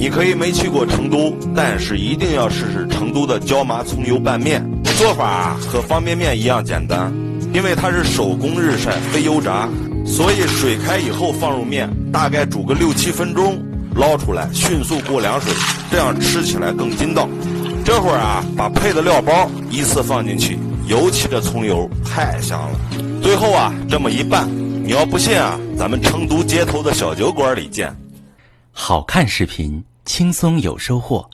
你可以没去过成都，但是一定要试试成都的椒麻葱油拌面。做法和方便面一样简单，因为它是手工日晒非油炸，所以水开以后放入面，大概煮个6-7分钟，捞出来迅速过凉水，这样吃起来更筋道。这会儿啊，把配的料包依次放进去，尤其这葱油太香了。最后啊，这么一拌，你要不信啊，咱们成都街头的小酒馆里见。好看视频，轻松有收获。